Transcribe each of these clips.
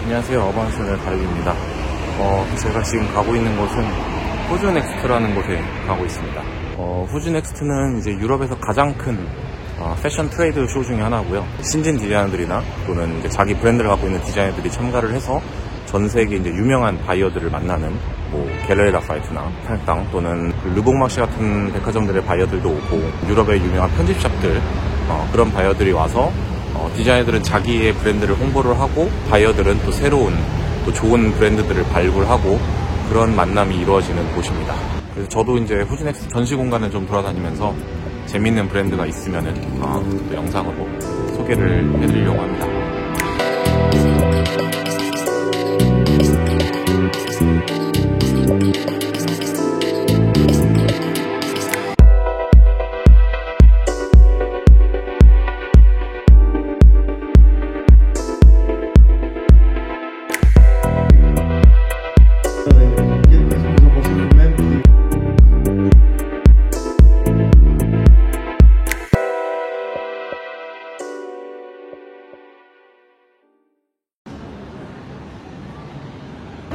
안녕하세요. 어반스의 다육입니다. 제가 지금 가고 있는 곳은 후즈넥스트라는 곳에 가고 있습니다. 후즈넥스트는 이제 유럽에서 가장 큰 패션 트레이드 쇼 중에 하나고요. 신진 디자이너들이나 또는 이제 자기 브랜드를 갖고 있는 디자이너들이 참가를 해서 전 세계 이제 유명한 바이어들을 만나는 갤러리 라파이트나 팔당 또는 르봉마시 같은 백화점들의 바이어들도 오고, 유럽의 유명한 편집샵들 그런 바이어들이 와서 디자이너들은 자기의 브랜드를 홍보를 하고, 바이어들은 또 새로운 또 좋은 브랜드들을 발굴하고, 그런 만남이 이루어지는 곳입니다. 그래서 저도 이제 후즈넥스트 전시 공간을 좀 돌아다니면서 재밌는 브랜드가 있으면은 또 영상으로 소개를 해드리려고 합니다.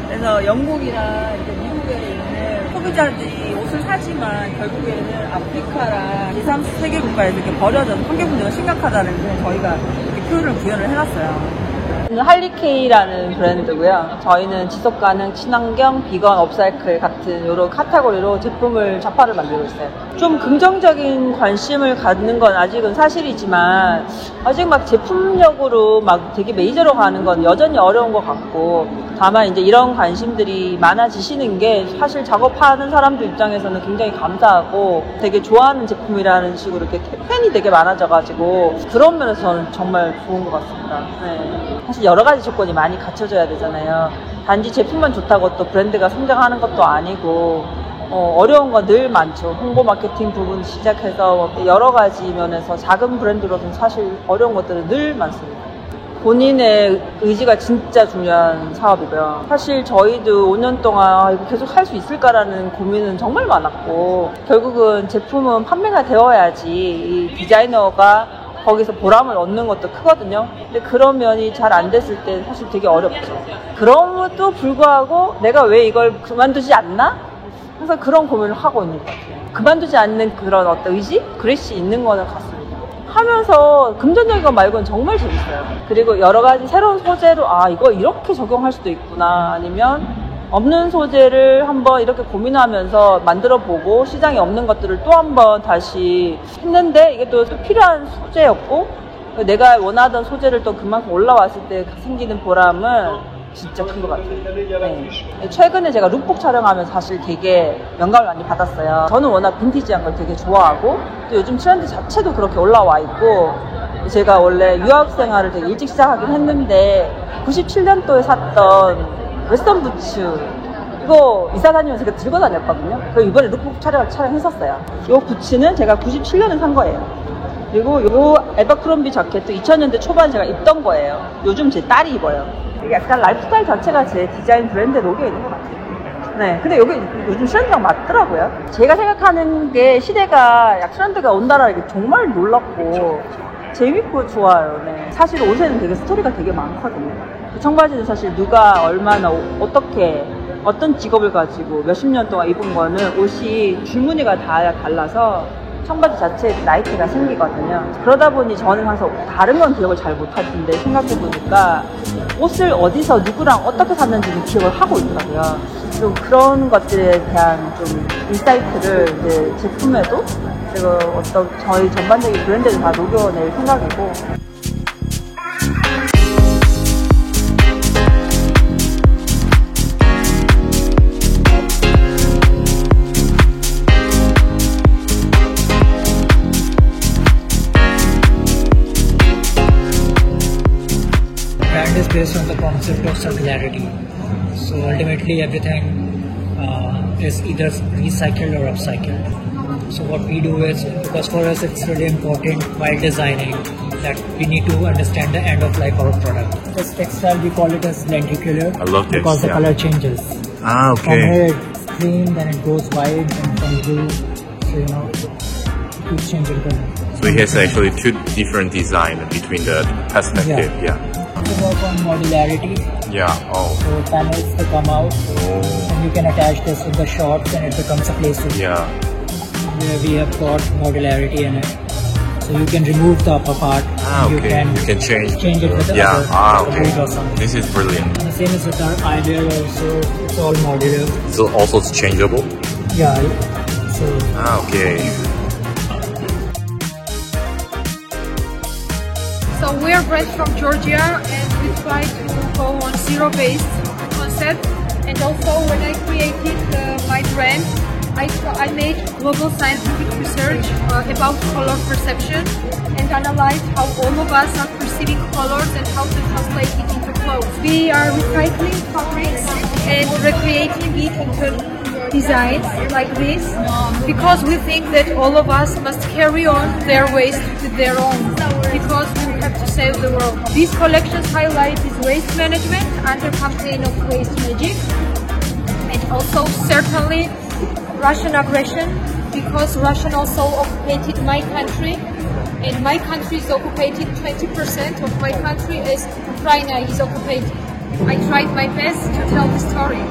그래서 영국이랑 이제 미국에 있는 소비자들이 옷을 사지만 결국에는 아프리카랑 제3세계 국가에서 이렇게 버려져서 환경 문제가 심각하다는 걸 저희가 이렇게 표현을 구현을 해놨어요. 할리케이라는 브랜드고요. 저희는 지속가능, 친환경, 비건, 업사이클 같은 이런 카테고리로 제품을 잡화를 만들고 있어요. 좀 긍정적인 관심을 갖는 건 아직은 사실이지만, 아직 막 제품력으로 막 되게 메이저로 가는 건 여전히 어려운 것 같고, 다만 이제 이런 관심들이 많아지시는 게 사실 작업하는 사람들 입장에서는 굉장히 감사하고 되게 좋아하는 제품이라는 식으로 이렇게 팬이 되게 많아져가지고, 그런 면에서 저는 정말 좋은 것 같습니다. 네. 사실 여러 가지 조건이 많이 갖춰져야 되잖아요. 단지 제품만 좋다고 또 브랜드가 성장하는 것도 아니고, 어려운 거 늘 많죠. 홍보 마케팅 부분 시작해서 여러 가지 면에서 작은 브랜드로서는 사실 어려운 것들은 늘 많습니다. 본인의 의지가 진짜 중요한 사업이고요. 사실 저희도 5년 동안 이거 계속 할 수 있을까라는 고민은 정말 많았고, 결국은 제품은 판매가 되어야지 이 디자이너가 거기서 보람을 얻는 것도 크거든요. 근데 그런 면이 잘 안 됐을 때 사실 되게 어렵죠. 그럼에도 불구하고 내가 왜 이걸 그만두지 않나? 항상 그런 고민을 하고 있는 것 같아요. 그만두지 않는 그런 어떤 의지? 그릇이 있는 거는 같습니다. 하면서 금전적인 것 말고는 정말 재밌어요. 그리고 여러 가지 새로운 소재로 이거 이렇게 적용할 수도 있구나, 아니면 없는 소재를 한번 이렇게 고민하면서 만들어보고 시장에 없는 것들을 또 한번 다시 했는데 이게 또 필요한 소재였고, 내가 원하던 소재를 또 그만큼 올라왔을 때 생기는 보람은 진짜 큰 것 같아요. 네. 최근에 제가 룩북 촬영하면서 사실 되게 영감을 많이 받았어요. 저는 워낙 빈티지한 걸 되게 좋아하고, 또 요즘 트렌드 자체도 그렇게 올라와 있고, 제가 원래 유학 생활을 되게 일찍 시작하긴 했는데 97년도에 샀던 웨스턴 부츠, 이거 이사 다니면서 들고 다녔거든요. 그리고 이번에 룩북 촬영했었어요. 이 부츠는 제가 97년에 산 거예요. 그리고 이 에버크롬비 자켓도 2000년대 초반에 제가 입던 거예요. 요즘 제 딸이 입어요. 이게 약간 라이프스타일 자체가 제 디자인 브랜드에 녹여 있는 것 같아요. 네, 근데 여기 요즘 트렌드랑 맞더라고요. 제가 생각하는 게 시대가 트렌드가 온다라는 게 정말 놀랍고 재밌고 좋아요. 네. 사실 옷에는 되게 스토리가 되게 많거든요. 청바지는 사실 누가 얼마나 어떻게 어떤 직업을 가지고 몇십 년 동안 입은 거는 옷이 줄무늬가 다 달라서 청바지 자체에 나이트가 생기거든요. 그러다 보니 저는 항상 다른 건 기억을 잘 못하는데, 생각해보니까 옷을 어디서 누구랑 어떻게 샀는지는 기억을 하고 있더라고요. 그리고 그런 것들에 대한 좀 인사이트를 이제 제품에도, 그리고 어떤 저희 전반적인 브랜드를 다 녹여낼 생각이고. Brand is based on the concept of circularity. So ultimately everything is either recycled or upcycled. So what we do is, because for us it's really important while designing that we need to understand the end of life of our product. This textile we call it as lenticular. I love this, because the color changes. Okay. From here it's cream, then it goes white, and from blue, so it keeps changing color. So he has actually two different designs between the perspective. Yeah. to work on modularity. Yeah. Oh. So panels to come out, Oh. and you can attach this with the shops, and it becomes a place to Yeah. where we have got modularity in it. So you can remove the upper part. Ah, and okay. You can change. it with the Yeah. other Ah, okay. wood or something. This is brilliant. And the same is with our idea also. It's all modular. So also it's changeable. Yeah. So Ah, okay. So we're bred from Georgia and we try to go on zero-based concept. And also when I created my brand, I made global scientific research about color perception and analyzed how all of us are perceiving colors and how to translate it into clothes. We are recycling fabrics and recreating it into designs like this because we think that all of us must carry on their waste with their own because we have to save the world. These collections highlight this waste management under campaign of Waste Magic and also certainly Russian aggression because Russia also occupied my country and my country is occupied 20% of my country is Ukraine is occupied. I tried my best to tell the story.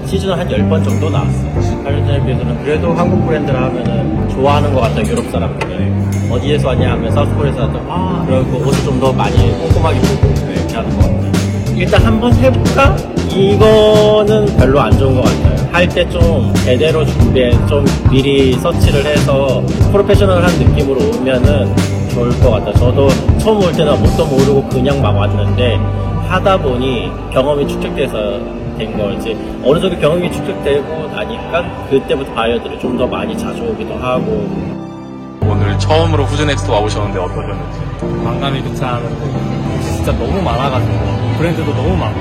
시즌은 한 10번 정도 나왔어요. 8년 전에 비해서는 그래도 한국 브랜드라 하면은 좋아하는 것 같아요. 유럽 사람들은 어디에서 왔냐 하면 사우스코리아에서 왔다 그리고 옷을 좀 더 많이 꼼꼼하게 보고 이렇게 하는 것 같아요. 일단 한번 해볼까? 이거는 별로 안 좋은 것 같아요. 할 때 좀 제대로 준비해 좀 미리 서치를 해서 프로페셔널한 느낌으로 오면은 좋을 것 같아요. 저도 처음 올 때는 뭣도 모르고 그냥 막 왔는데 하다 보니 경험이 축적돼서 된 거지. 어느 정도 경험이 축적되고 나니까 그때부터 바이어들이 좀 더 많이 자주 오기도 하고. 오늘 처음으로 후즈넥스트 와보셨는데 어떠셨는지? 만감이 교차하는데 진짜 너무 많아가지고 브랜드도 너무 많고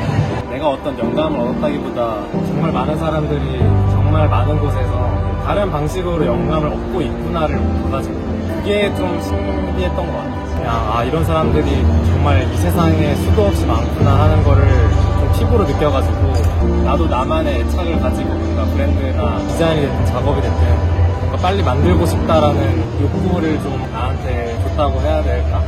내가 어떤 영감을 얻었다기보다 정말 많은 사람들이 정말 많은 곳에서 다른 방식으로 영감을 얻고 있구나를 봐가지고 그게 좀 신기했던 것 같아요. 그냥 이런 사람들이 정말 이 세상에 수도 없이 많구나 하는 거를 좀 피부로 느껴가지고 나도 나만의 애착을 가지고 뭔가 브랜드나 디자인이 됐든 작업이 됐든 뭔가 빨리 만들고 싶다라는 욕구를 좀 나한테 줬다고 해야 될까?